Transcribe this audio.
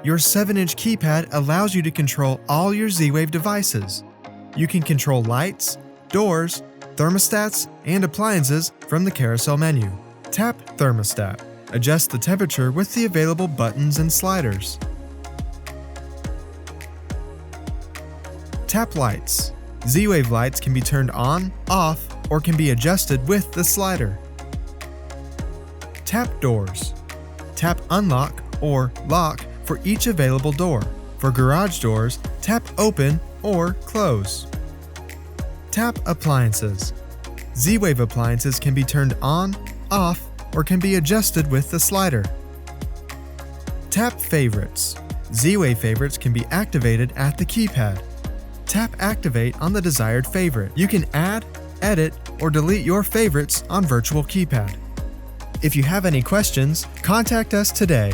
Your 7-inch keypad allows you to control all your Z-Wave devices. You can control lights, doors, thermostats, and appliances from the carousel menu. Tap Thermostat. Adjust the temperature with the available buttons and sliders. Tap Lights. Z-Wave lights can be turned on, off, or can be adjusted with the slider. Tap Doors. Tap Unlock or Lock for each available door. For garage doors, tap Open or Close. Tap Appliances. Z-Wave appliances can be turned on, off, or can be adjusted with the slider. Tap Favorites. Z-Wave favorites can be activated at the keypad. Tap Activate on the desired favorite. You can add, edit, or delete your favorites on Virtual Keypad. If you have any questions, contact us today.